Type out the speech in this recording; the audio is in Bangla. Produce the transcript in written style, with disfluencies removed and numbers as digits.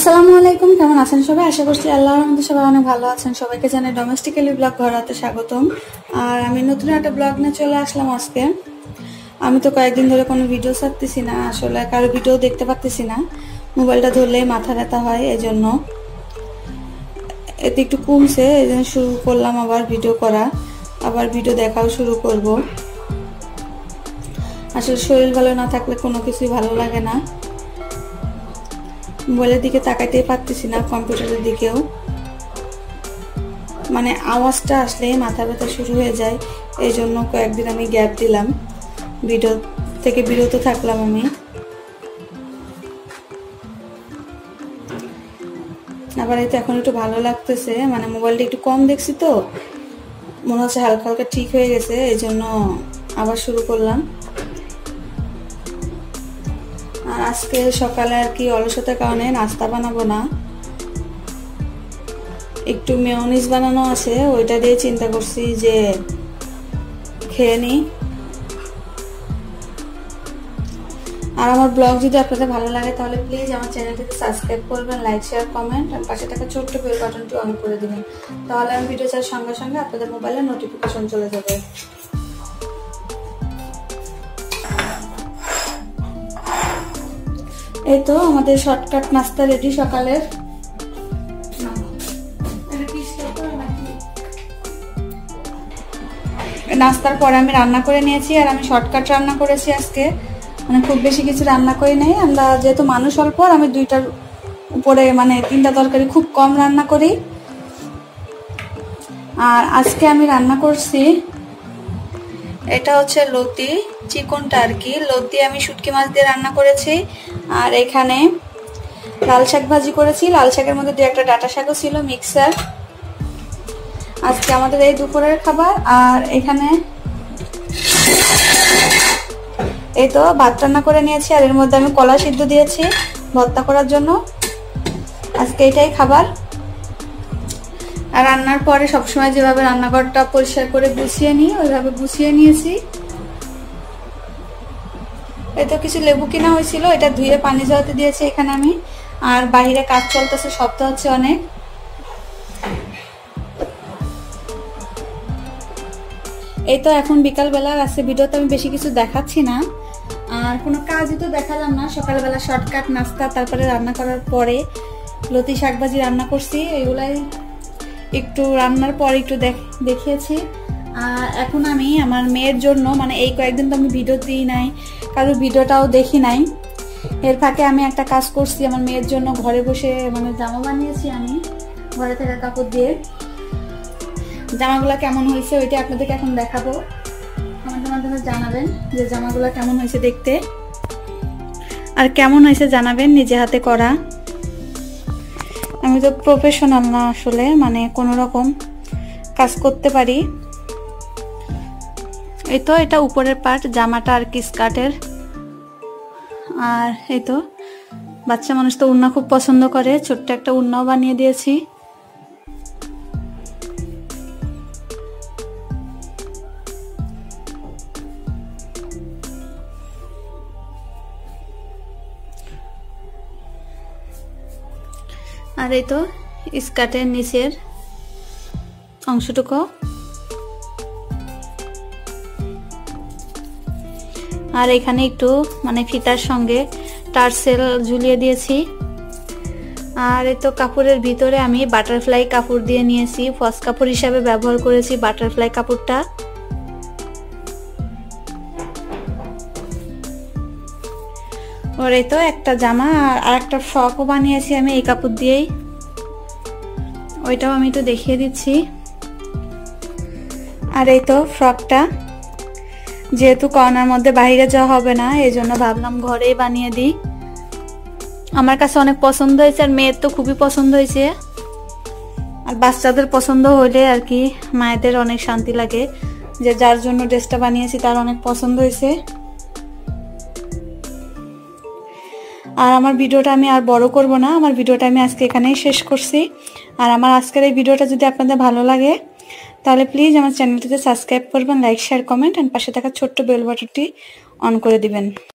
আসসালামু আলাইকুম, কেমন আছেন সবাই? আশা করছি আল্লাহর রহমতে সবাই অনেক ভালো আছেন। সবাইকে জানাই ডোমেস্টিক্যালি ব্লগ ঘরাতে স্বাগতম। আর আমি নতুন একটা ব্লগ নিয়ে চলে আসলাম আজকে। আমি তো কয়েকদিন ধরে কোনো ভিডিও ছাড়তেছি না, আসলে কারো ভিডিও দেখতে পাচ্তেছি না। মোবাইলটা ধরলেই মাথা ব্যথা হয়, এই জন্য এতে একটু কমছে। এই জন্য শুরু করলাম আবার ভিডিও করা, আবার ভিডিও দেখাও শুরু করব। আসলে শরীর ভালো না থাকলে কোনো কিছুই ভালো লাগে না। মোবাইলের দিকে তাকাইতেই পারতেছি না, কম্পিউটারের দিকেও। মানে আওয়াজটা আসলে মাথা ব্যথা শুরু হয়ে যায়, এই জন্য কয়েকদিন আমি গ্যাপ দিলাম, ভিডিও থেকে বিরত থাকলাম আমি। আবার এই তো এখন একটু ভালো লাগতেছে, মানে মোবাইলটা একটু কম দেখছি তো মনে হচ্ছে হালকা হালকা ঠিক হয়ে গেছে, এই জন্য আবার শুরু করলাম। আর আজকে সকালে আর কি অলসতার কারণে নাস্তা বানাবো না, একটু মেয়োনিজ বানানো আছে, ওইটা দিয়ে চিন্তা করছি যে খেয়ে নিই। আর আমার ব্লগ যদি আপনাদের ভালো লাগে তাহলে প্লিজ আমার চ্যানেলটিকে সাবস্ক্রাইব করবেন, লাইক শেয়ার কমেন্ট আর পাশে থাকা ছোট্ট বেল বাটনটি অন করে দিবেন, তাহলে আমি ভিডিও ছাড়ার সঙ্গে সঙ্গে আপনাদের মোবাইলে নোটিফিকেশন চলে যাবে। এই তো আমাদের শর্টকাট নাস্তা রেডি সকালের। নাস্তার পরে আমি রান্না করে নিয়েছি, আর আমি শর্টকাট রান্না করেছি আজকে, মানে খুব বেশি কিছু রান্না করি নাই। আমরা যেহেতু মানুষ অল্প, আমি দুইটার উপরে মানে 3টা তরকারি খুব কম রান্না করি। আর আজকে আমি রান্না করছি, এটা হচ্ছে লতি, চিকনটা আর কি। লতি আমি শুটকি মাছ দিয়ে রান্না করেছি। আর এখানে লাল শাক ভাজি করেছি, লাল শাকের মধ্যে 2-1টা ডাঁটা শাকও ছিল, মিক্সার। আজকে আমাদের এই দুপুরের খাবার। আর এখানে এই তো ভাত রান্না করে নিয়েছি, আর এর মধ্যে আমি কলা সিদ্ধ দিয়েছি ভর্তা করার জন্য। আজকে এটাই খাবার। আর রান্নার পরে সবসময় যেভাবে রান্নাঘরটা পরিষ্কার করে গুছিয়ে নিই, ওইভাবে গুছিয়ে নিয়েছি। এই তো কিছু লেবু কিনা হয়েছিল, এটা ধুয়ে পানি ঝরাতে দিয়েছি এখানে আমি। আর বাহিরে কাজ চলতেছে, শব্দ হচ্ছে অনেক। এই তো এখন বিকালবেলা আছে, ভিডিওতে আমি বেশি কিছু দেখাচ্ছি না, আর কোনো কাজই তো দেখালাম না। সকালবেলা শর্টকাট নাস্তা, তারপরে রান্না করার পরে লতি শাকভাজি রান্না করছি, এগুলাই একটু রান্নার পরে একটু দেখিয়েছি। আর এখন আমি আমার মেয়ের জন্য, মানে এই কয়েকদিন তো আমি ভিডিও দিই নাই, কারোর ভিডিওটাও দেখি নাই। এর ফাঁকে আমি একটা কাজ করছি, আমার মেয়ের জন্য ঘরে বসে মানে জামা বানিয়েছি আমি ঘরে থাকা কাপড় দিয়ে। জামাগুলো কেমন হয়েছে ওইটা আপনাদেরকে এখন দেখাবো, কমেন্টের মাধ্যমে জানাবেন যে জামাগুলো কেমন হয়েছে দেখতে, আর কেমন হয়েছে জানাবেন নিজে হাতে করা। আমি তো প্রফেশনাল না আসলে, মানে কোনো রকম কাজ করতে পারি। এই তো এটা উপরের পার্ট, জামাটা আর কি স্কার্টের। আর এই তো বাচ্চা মানুষ তো উড়না খুব পছন্দ করে, ছোট্ট একটা উড়নাও বানিয়ে দিয়েছি। আর এই তো স্কার্টের নিচের অংশটুকু। আর এখানে একটু মানে ফিতার সঙ্গে টার্সেল ঝুলিয়ে দিয়েছি। আর এই তো কাপড়ের ভিতরে আমি বাটারফ্লাই কাপড় দিয়ে নিয়েছি, ফস কাপড় হিসাবে ব্যবহার করেছি বাটারফ্লাই কাপড়টা। আর এই তো একটা জামা আর একটা ফ্রকও বানিয়েছি আমি এই কাপড় দিয়েই, ওইটাও আমি একটু দেখিয়ে দিচ্ছি। আর এই তো ফ্রকটা, যেহেতু করোনার মধ্যে বাইরে যাওয়া হবে না, এই জন্য ভাবলাম ঘরেই বানিয়ে দিই। আমার কাছে অনেক পছন্দ হয়েছে, আর মেয়ের তো খুবই পছন্দ হয়েছে। আর বাচ্চাদের পছন্দ হলে আর কি মায়েদের অনেক শান্তি লাগে, যে যার জন্য ড্রেসটা বানিয়েছি তার অনেক পছন্দ হয়েছে। আর আমার ভিডিওটা আমি আর বড় করব না, আমার ভিডিওটা আমি আজকে এখানেই শেষ করছি। আর আমার আজকের এই ভিডিওটা যদি আপনাদের ভালো লাগে তাহলে প্লিজ আমার চ্যানেলটিতে সাবস্ক্রাইব করবেন, লাইক শেয়ার কমেন্ট, আর পাশে থাকা ছোট্ট বেল বাটনটি অন করে দিবেন।